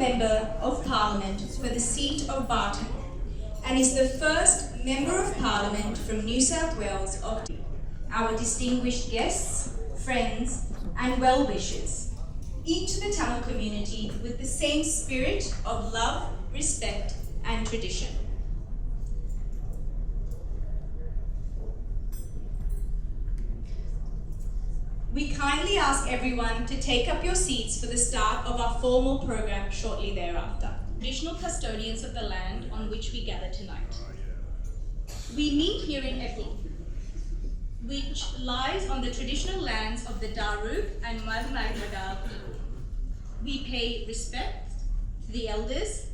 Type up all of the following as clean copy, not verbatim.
Member of Parliament for the seat of Barton and is the first Member of Parliament from New South Wales of our distinguished guests, friends and well-wishers into the Tamil community with the same spirit of love, respect and tradition. We kindly ask everyone to take up your seats for the start of our formal program shortly thereafter. Traditional custodians of the land on which we gather tonight. We meet here in Epi, which lies on the traditional lands of the Darug and Ambihaipahar people. We pay respect to the elders,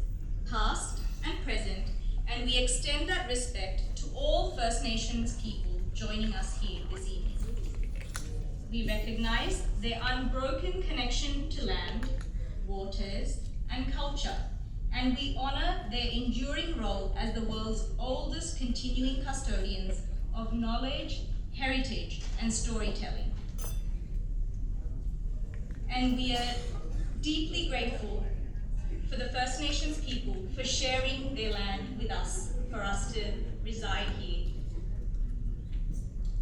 past and present, and we extend that respect to all First Nations people joining us here this evening. We recognize their unbroken connection to land, waters, and culture, and we honor their enduring role as the world's oldest continuing custodians of knowledge, heritage, and storytelling. And we are deeply grateful for the First Nations people for sharing their land with us, for us to reside here.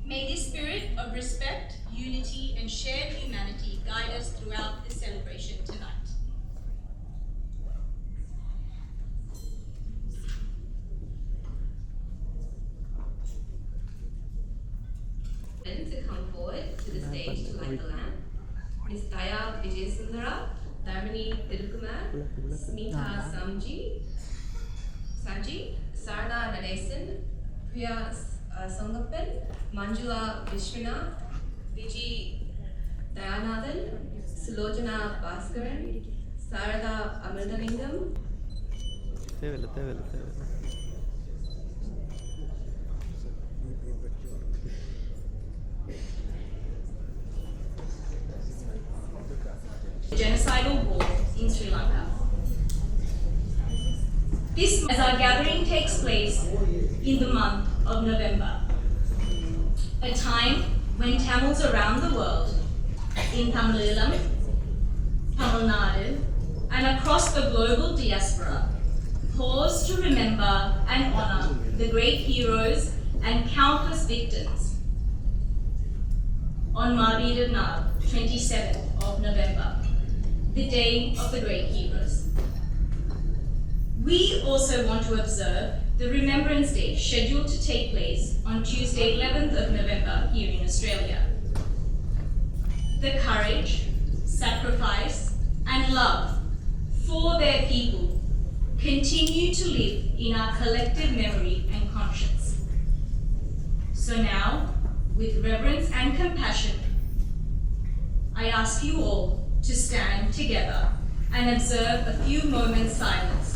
May this spirit of respect, unity, and shared humanity guide us throughout this celebration tonight. To come forward to the stage to light the lamp. Ms. Daya Vijayasundara, Dharmini Thirukumar, Smita Sanji, Sarada Nadesan, Priya Sangapan, Manjula Vishwanath, Viji Dayanathan, Sulojana Bhaskaran, Sarada Amritalingam. Genocidal war in Sri Lanka. This, as our gathering takes place in the month of November, a time when Tamils around the world, in Tamilam, Tamil Nadu, and across the global diaspora, pause to remember and honor the great heroes and countless victims. On Marvida Nag, 27th of November, the Day of the Great Heroes. We also want to observe the Remembrance Day scheduled to take place on Tuesday 11th of November here in Australia. The courage, sacrifice and love for their people continue to live in our collective memory and conscience. So now, with reverence and compassion, I ask you all to stand together and observe a few moments silence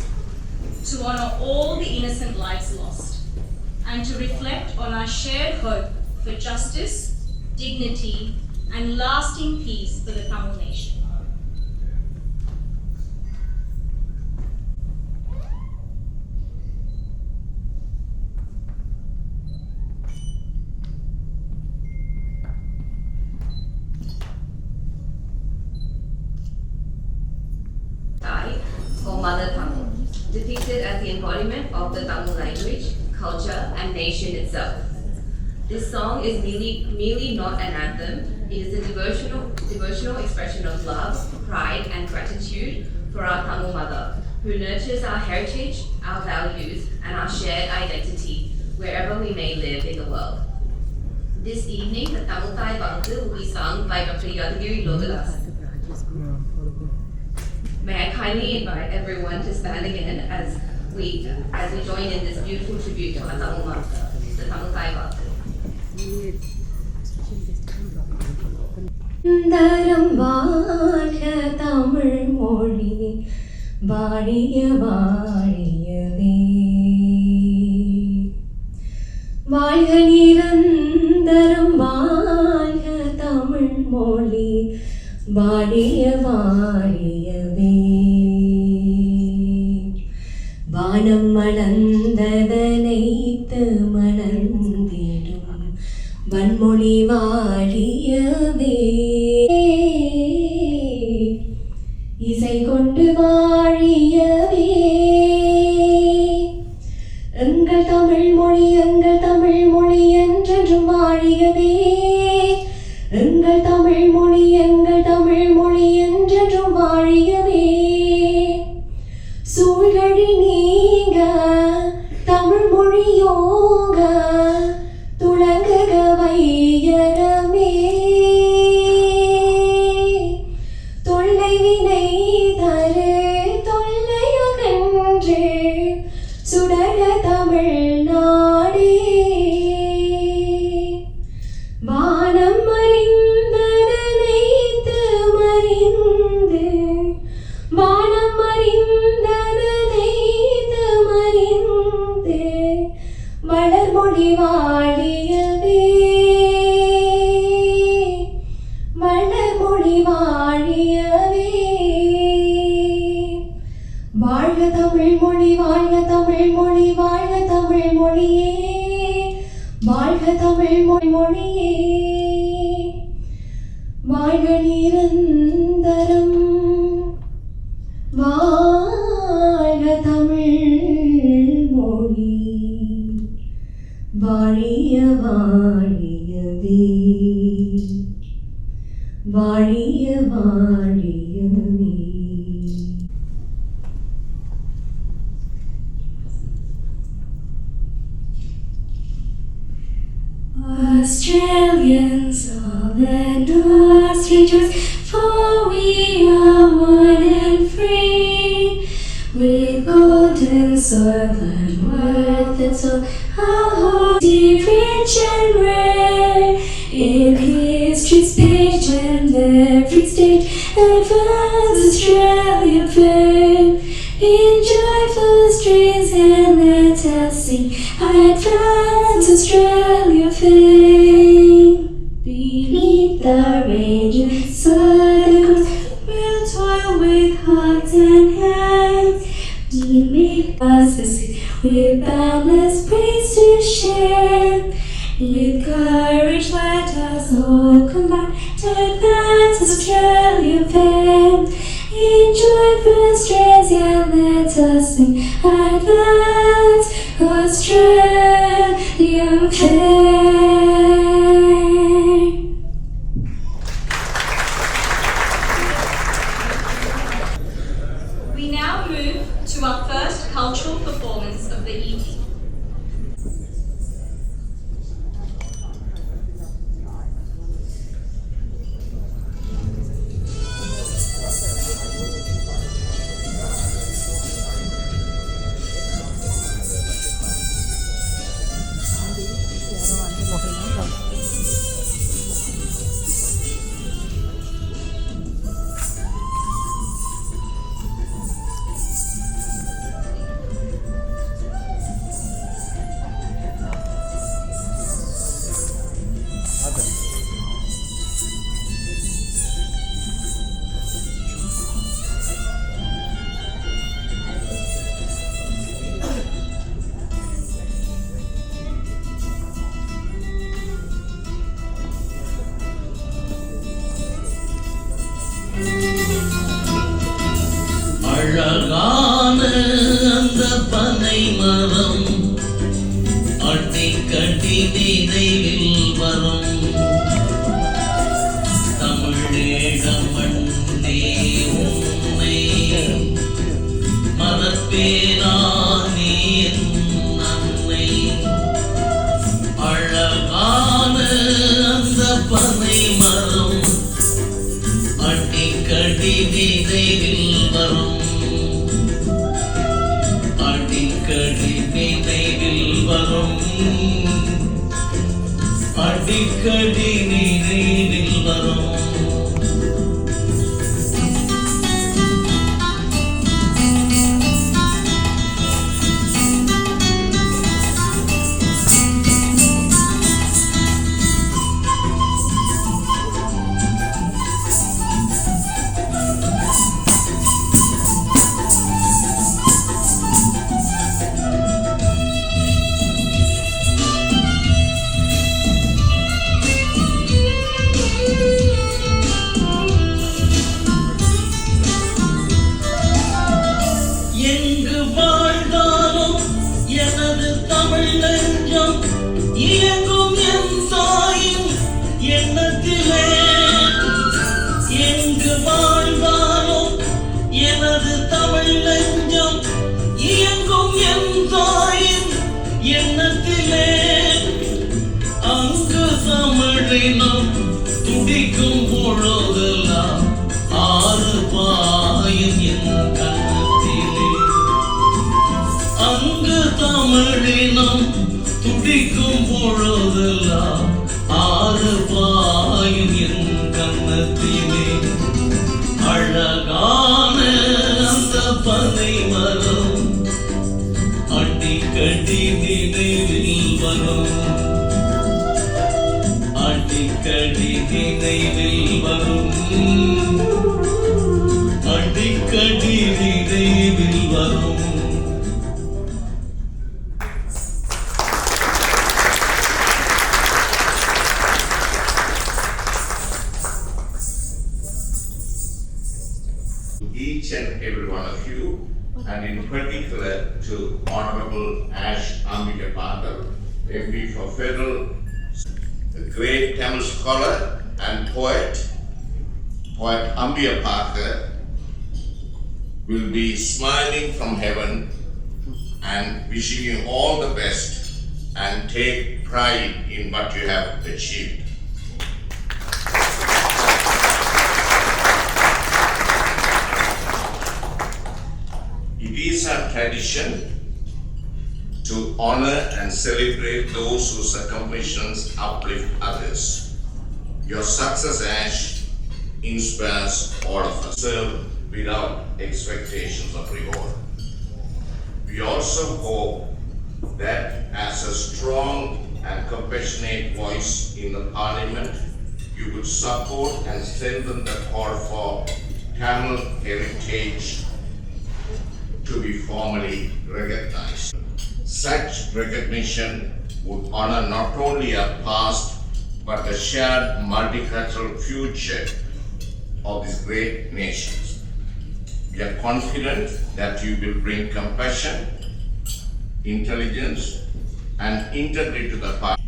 to honor all the innocent lives lost and to reflect on our shared hope for justice, dignity, and lasting peace for the Tamil nation. Or Mother Tamil, depicted as the embodiment of the Tamil language, culture, and nation itself. This song is merely not an anthem. It is a devotional expression of love, pride, and gratitude for our Tamil mother, who nurtures our heritage, our values, and our shared identity wherever we may live in the world. This evening, the Tamil Thai Bantu will be sung by Dr. Yadagiri Logalas. May I kindly invite everyone to stand again as we join in this beautiful tribute to our Tamil mother, the Tamil Thai Bantu. Daram Valha Tamil Moli Vadiya Vadiyave Valha Nirandaram Valha Tamil Moli Vadiya Vadiyave Vanam Malandadanaithu Malandidum Vanmoli Vadiyave இசை கொண்டு வாழிய மலர்மொழி வாழியவே மலர்மொழி வாழியவே வாழ்க தமிழ் மொழி வாழ்க தமிழ் மொழி வாழ்க தமிழ் மொழியே வாழ்க தமிழ் மொழியே வாழ்க நிரந்தரம் வாழ்க தமிழ் மொழி வாழிய வாழியவே வாழிய வாழியவே. Australians, all let us rejoice, for we are one and free, with golden soil and worth and soul, our hearts deep, rich and rare, in history's page and every stage, advance Australia fair, in joyful strains and let us sing, advance Australia fair. Beneath the raging sun, we'll toil with hearts and hands, to make us a city with boundless praise to share. With courage let us all combine to advance Australia fair. In joyful strains, yeah, let us sing, advance Australia fair. We now move to our first cultural performance of the evening. அழகான அந்த பனை மரம் அடிக்கடி நினைவில் வரும். தமிழீழ மண்ணே உன்னை மறப்பேனா நீ என் அன்னை. அழகான அந்த பனை மரம் அடிக்கடி நினைவில் வரும். அடிக்கடி நினைவில் வரும். அடிக்கடி நினைவில் வரும். எங்கு வாழ்ந்தாலும் எனது தமிழ் நெஞ்சம் இயங்கும் என் தாயின் எண்ணத்திலே. எங்கு வாழ்ந்தாலும் எனது தமிழ் நெஞ்சம் இயங்கும் என் தாயின் எண்ணத்திலே. அங்கு தமிழினம் துடிக்கும் பொழுதெல்லாம் ஆறு பாயும் என் கண்ணத்திலே. அங்கு தமிழினம் துடிக்கும் பொழுதெல்லாம் ஆறு பாயும் என் கண்ணத்திலே. அழகான அந்த பனை மரம் அடி அடிக்கடி நினைவில் வரும் அடிக்கடி நினைவில் வரும் அடிக்கடி நினைவில் வரும். Each and every one of you, and in particular to Honorable Ambihaipahar, MP for Federal, a great Tamil scholar and poet Ambihaipahar will be smiling from heaven and wishing you all the best and take pride in what you have achieved. It is our tradition to honor and celebrate those whose accomplishments uplift others. Your success, Ash, inspires all of us. Serve without expectations of reward. We also hope that as a strong and compassionate voice in the Parliament, you would support and strengthen the call for Tamil heritage to be formally recognized. Such recognition would honor not only our past but the shared multicultural future of this great nation. We are confident that you will bring compassion, intelligence, and integrity to the party.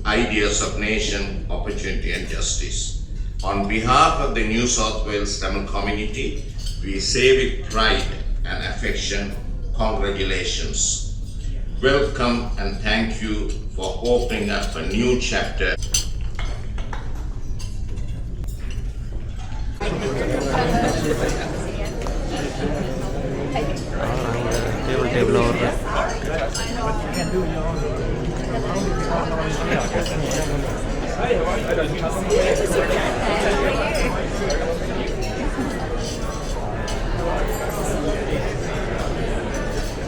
Ideas of nation, opportunity, and justice. On behalf of the New South Wales Tamil community, we say with pride and affection, congratulations. Welcome and thank you for opening up a new chapter. Table over.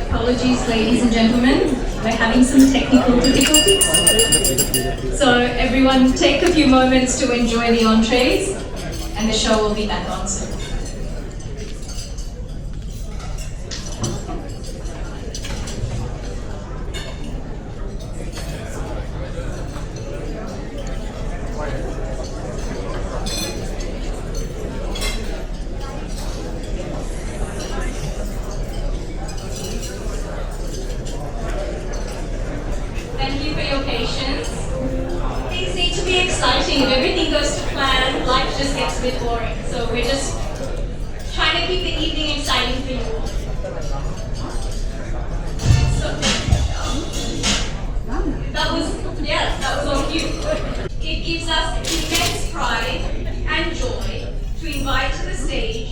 Apologies, ladies and gentlemen. We're having some technical difficulties. So everyone take a few moments to enjoy the entrees and the show will be back on soon. Thank you for your patience. Things need to be exciting. If everything goes to plan, life just gets a bit boring. So we're just trying to keep the evening exciting for you all. So, that was on cue. It gives us immense pride and joy to invite to the stage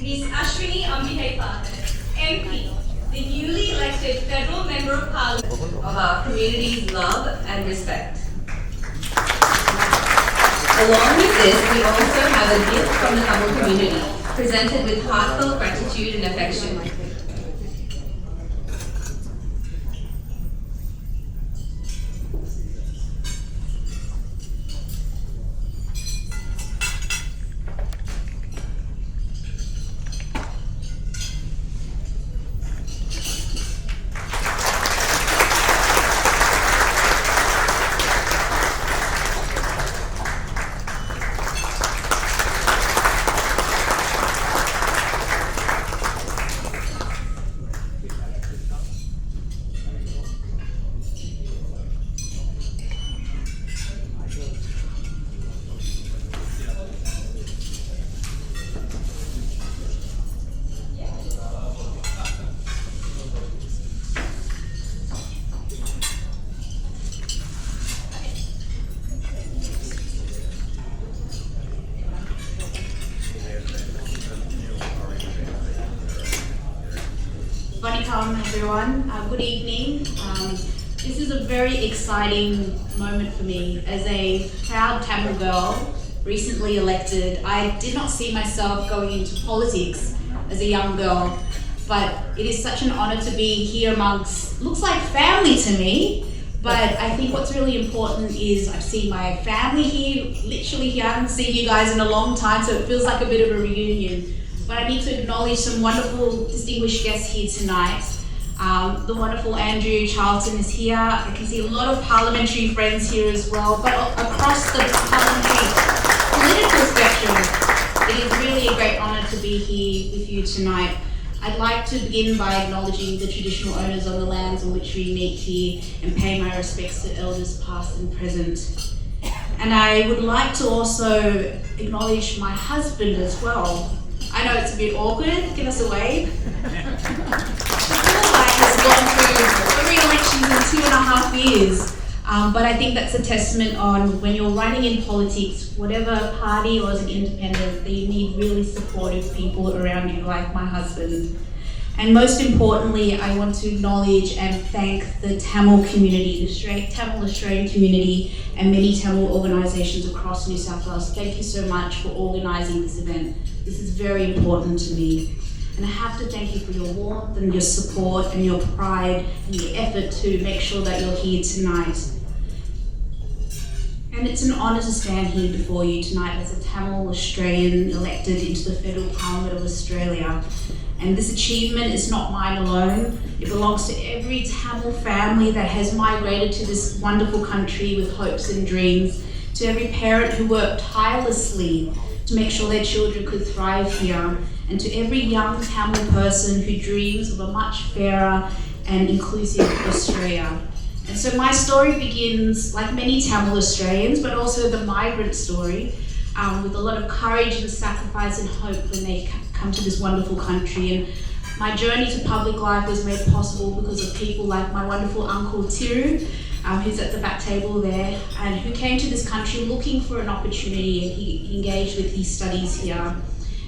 Ms. Ashwini Ambihaipahar, MP, the newly elected Federal Member of Parliament of our community's love and respect. Along with this, we also have a gift from the Tamil community, presented with heartfelt gratitude and affection. Welcome everyone, good evening. This is a very exciting moment for me as a proud Tamil girl recently elected. I did not see myself going into politics as a young girl, but it is such an honor to be here amongst, looks like family to me, but I think what's really important is I've seen my family here, literally here. I haven't seen you guys in a long time, so it feels like a bit of a reunion. But I need to acknowledge some wonderful distinguished guests here tonight. The wonderful Andrew Charlton is here. I can see a lot of parliamentary friends here as well, but across the parliamentary political spectrum, it is really a great honour to be here with you tonight. I'd like to begin by acknowledging the traditional owners of the lands on which we meet here and pay my respects to elders past and present. And I would like to also acknowledge my husband as well. I know it's a bit awkward, give us a wave. Has gone through 3 elections in 2.5 years. But I think that's a testament on when you're running in politics, whatever party or as an independent, that you need really supportive people around you like my husband. And most importantly, I want to acknowledge and thank the Tamil community, the Tamil Australian community, and many Tamil organisations across New South Wales. Thank you so much for organising this event. This is very important to me. And I have to thank you for your warmth and your support and your pride and your effort to make sure that you're here tonight. And it's an honour to stand here before you tonight as a Tamil Australian elected into the Federal Parliament of Australia. And this achievement is not mine alone. It belongs to every Tamil family that has migrated to this wonderful country with hopes and dreams, to every parent who worked tirelessly to make sure their children could thrive here, and to every young Tamil person who dreams of a much fairer and inclusive Australia. And so my story begins, like many Tamil Australians, but also the migrant story, with a lot of courage and sacrifice and hope when they come to this wonderful country. And my journey to public life was made possible because of people like my wonderful uncle Tiru, who's at the back table there, and who came to this country looking for an opportunity, and he engaged with his studies here.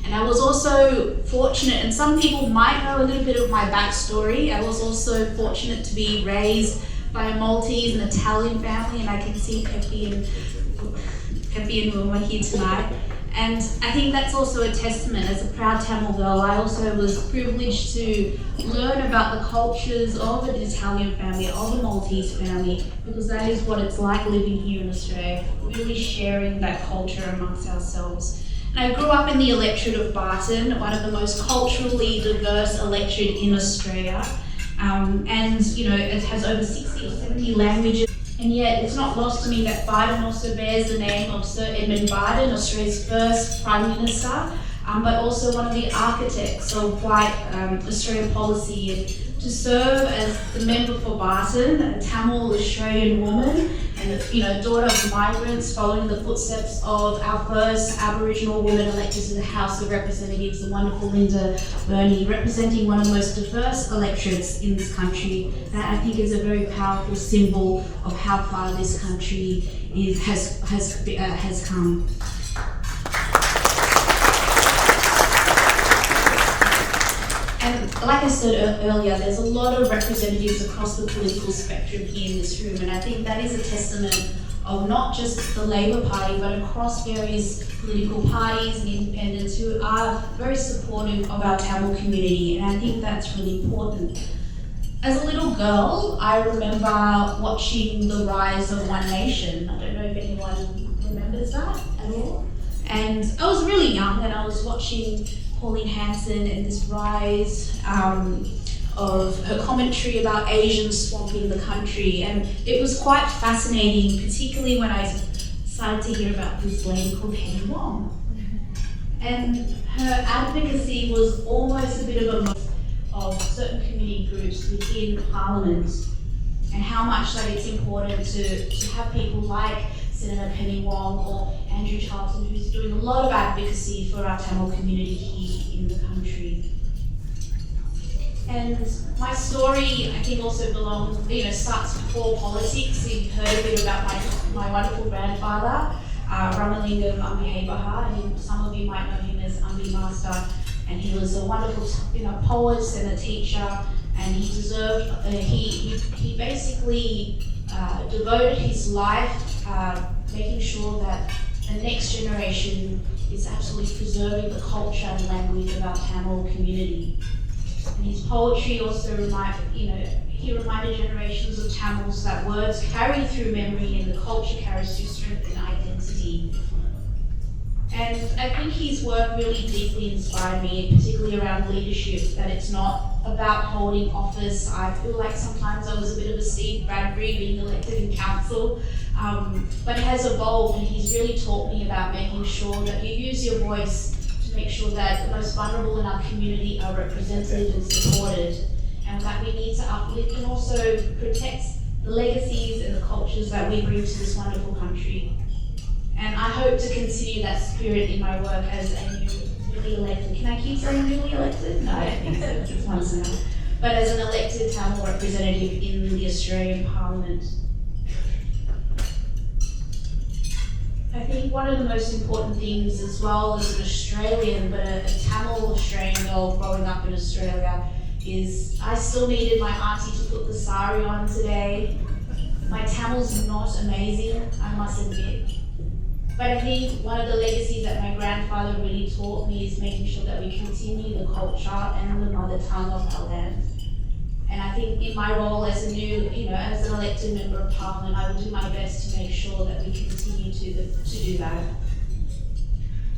And I was also fortunate, and some people might know a little bit of my backstory, I was also fortunate to be raised by a Maltese and Italian family, and I can see Peppy and Wilma here tonight. And I think that's also a testament. As a proud Tamil girl, I also was privileged to learn about the cultures of an Italian family, of a Maltese family, because that is what it's like living here in Australia, really sharing that culture amongst ourselves. And I grew up in the electorate of Barton, one of the most culturally diverse electorate in Australia. And you know, it has over 60 or 70 languages. And yet, it's not lost to me that Barton also bears the name of Sir Edmund Barton, Australia's first Prime Minister, but also one of the architects of white Australian policy. And to serve as the member for Barton, a Tamil Australian woman, and daughter of migrants, following the footsteps of our first Aboriginal woman elected to the House of Representatives, the wonderful Linda Burney, representing one of the most diverse electorates in this country. That I think is a very powerful symbol of how far this country has come. And like I said earlier, there's a lot of representatives across the political spectrum here in this room, and I think that is a testament of not just the Labor Party, but across various political parties and independents who are very supportive of our Tamil community, and I think that's really important. As a little girl, I remember watching the rise of One Nation. I don't know if anyone remembers that at all. And I was really young, and I was watching Pauline Hanson and this rise of her commentary about Asians swamping the country, and it was quite fascinating, particularly when I started to hear about this lady called Penny Wong. And her advocacy was almost a bit of certain community groups within Parliament, and how much that it's important to have people like Senator Penny Wong or Andrew Charlton, who's doing a lot of advocacy for our Tamil community here in the country. And my story, I think, also starts before politics. You've heard a bit about my wonderful grandfather, Ramalingam Ambihaipahar, and some of you might know him as Ambi Master. And he was a wonderful, poet and a teacher, and he deserved. He basically devoted his life making sure that the next generation is absolutely preserving the culture and language of our Tamil community. And his poetry also he reminded generations of Tamils that words carry through memory and the culture carries through strength and identity. And I think his work really deeply inspired me, particularly around leadership, that it's not about holding office. I feel like sometimes I was a bit of a Steve Bradbury being elected in council, but it has evolved, and he's really taught me about making sure that you use your voice to make sure that the most vulnerable in our community are represented and supported, and that we need to uplift and also protect the legacies and the cultures that we bring to this wonderful country. And I hope to continue that spirit in my work as a newly elected. Can I keep saying newly elected? No, I think so. It's once enough. But as an elected Tamil representative in the Australian Parliament. I think one of the most important things, as well as an Australian, but a Tamil Australian girl growing up in Australia, is I still needed my auntie to put the sari on today. My Tamil's not amazing, I must admit. But I think one of the legacies that my grandfather really taught me is making sure that we continue the culture and the mother tongue of our land. And I think in my role as as an elected member of Parliament, I will do my best to make sure that we continue to do that.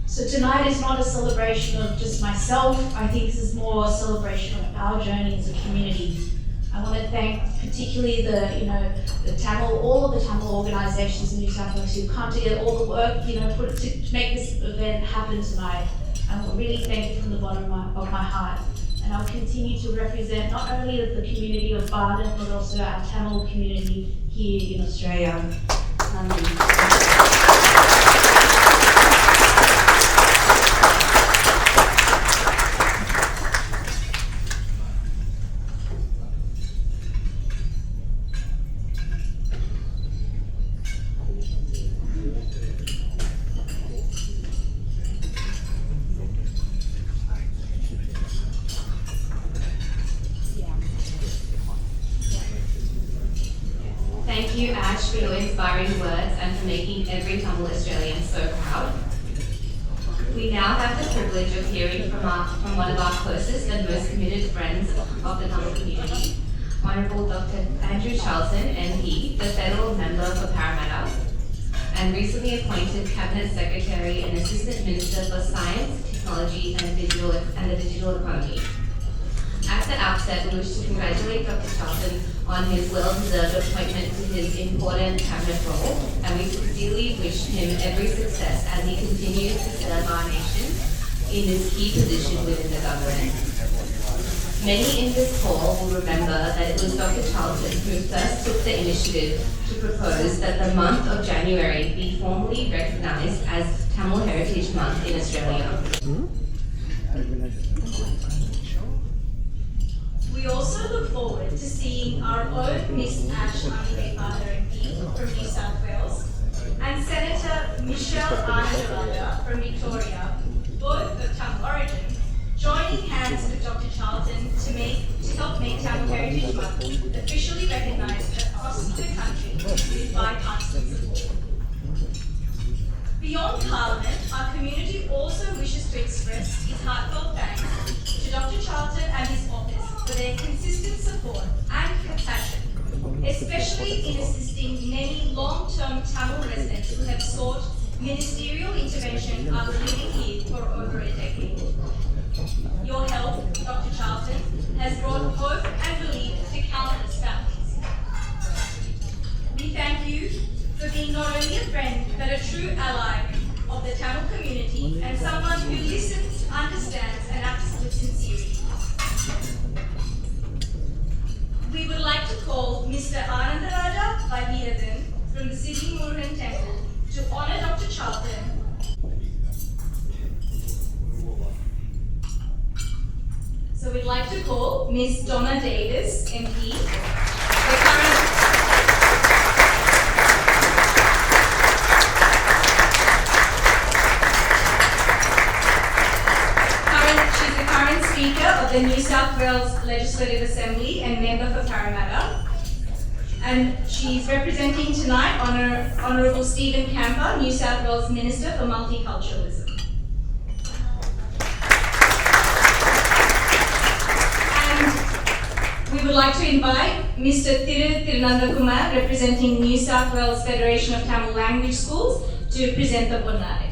So tonight is not a celebration of just myself. I think this is more a celebration of our journey as a community. I want to thank particularly all of the Tamil organisations in New South Wales who come together, all the work, to make this event happen tonight. I want to really thank you from the bottom of my heart. And I'll continue to represent not only the community of Barden, but also our Tamil community here in Australia. Thank you, Ash, for your inspiring words and for making every Tamil Australian so proud. We now have the privilege of hearing from one of our closest and most committed friends of the Tamil community, Honourable Dr. Andrew Charlton, MP, the Federal Member for Parramatta, and recently appointed Cabinet Secretary and Assistant Minister for Science, Technology and the Digital Economy. At the outset, we wish to congratulate Dr. Charlton on his well-deserved appointment to his important cabinet role, and we sincerely wish him every success as he continues to serve our nation in his key position within the government. Many in this hall will remember that it was Dr. Charlton who first took the initiative to propose that the month of January be formally recognised as Tamil Heritage Month in Australia. We also look forward to seeing our own Miss Ash Ambihaipahar MP from New South Wales and Senator Michelle Anand from Victoria, both of Tamil origin, joining hands with Dr. Charlton to help make Tamil Heritage Month officially recognised across the country with bipartisan support. Beyond Parliament, our community also wishes to express its heartfelt thanks to Dr. Charlton and his office for their consistent support and compassion, especially in assisting many long-term Tamil residents who have sought ministerial intervention after living here for over a decade. Your help, Dr. Charlton, has brought hope and relief to countless families. We thank you for being not only a friend, but a true ally of the Tamil community and someone who listens, understands, and acts with sincerity. We would like to call Mr. Anandaraja Vahirathan from the Sydney Murugan Temple to honour Dr. Charlton. So we'd like to call Ms. Donna Davis, MP, she's the current Speaker of the New South Wales Legislative Assembly and member for Parramatta. and she's representing tonight Honourable Stephen Camper, New South Wales Minister for Multiculturalism. And we would like to invite Mr. Thiru Tirunandakumar, representing New South Wales Federation of Tamil Language Schools, to present the Ponnari.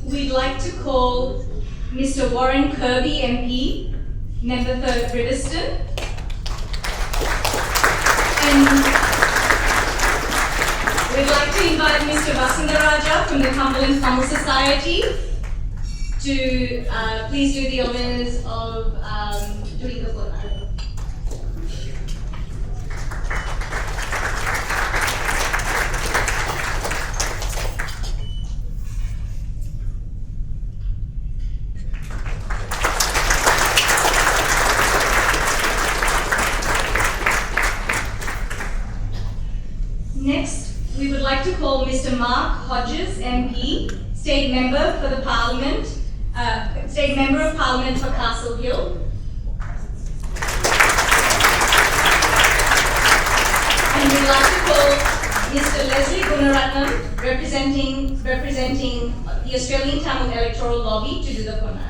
We'd like to call Mr. Warren Kirby MP, Member for Riverstone. And we'd like to invite Mr. Vasundaraja from the Cumberland Tamil Society to please do the honours of doing the Ponnari. Next, we would like to call Mr. Mark Hodges, MP, State Member for the Parliament, State Member of Parliament for Castle Hill. And we'd like to call Mr. Leslie Gunaratnam, representing the Australian Tamil Electoral Lobby, to do the Ponnari.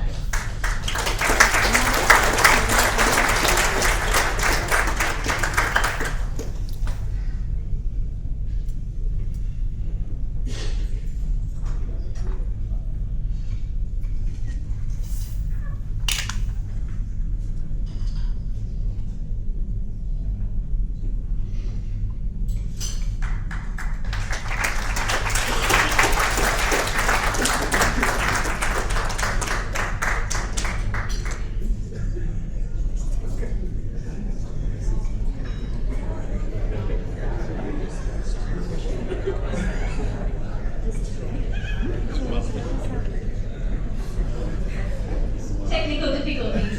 Technical difficulties.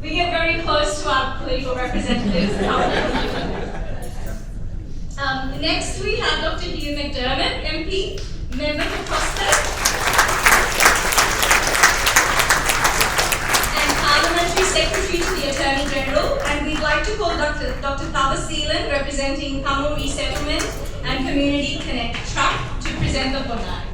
We get very close to our political representatives. Next, we have Dr. Hugh McDermott, MP, Member for Prospect, and Parliamentary Secretary to the Attorney General. And we'd like to call Dr. Thaba Seelan, representing Tamil Resettlement and Community Connect Truck, to present the Ponnari.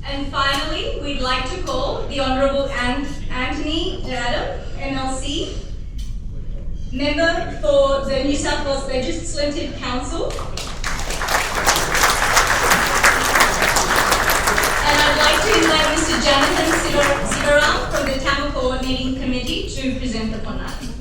And finally, we'd like to call the Honourable Anthony Adam, MLC, Member for the New South Wales Legislative Council. And I'd like to invite Mr. Jonathan Sivaram from the Tamil Coordinating Committee to present the Ponnari.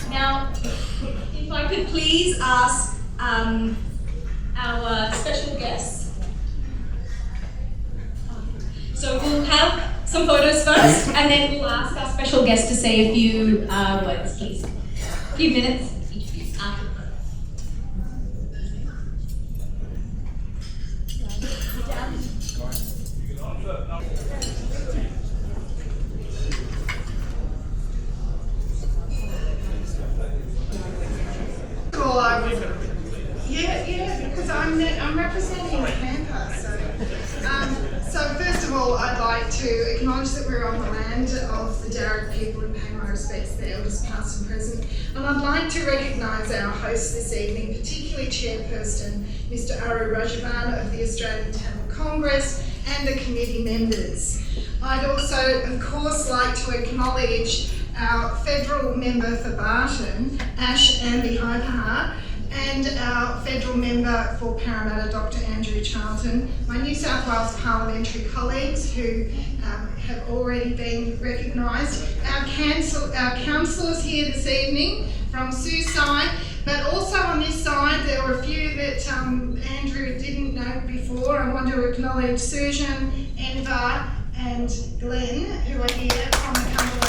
Now, if I could could please ask our special guests. So we'll have some photos first, and then we'll ask our special guest to say a few words, please. A few minutes, each of you. Because I'm representing the campus. So first of all, I'd like to acknowledge that we're on the land of the Darug people and pay my respects to the elders past and present. And I'd like to recognise our host this evening, particularly Chairperson Mr. Aru Rajavan of the Australian Tamil Congress and the committee members. I'd also, of course, like to acknowledge our federal member for Barton, Ash Ambihaipahar, and our federal member for Parramatta, Dr. Andrew Charlton, my New South Wales parliamentary colleagues who have already been recognised, our councillors here this evening from Susai, but also on this side there were a few that Andrew didn't know before. I want to acknowledge Surjan, Envar and Glenn, who are here from the Cumberland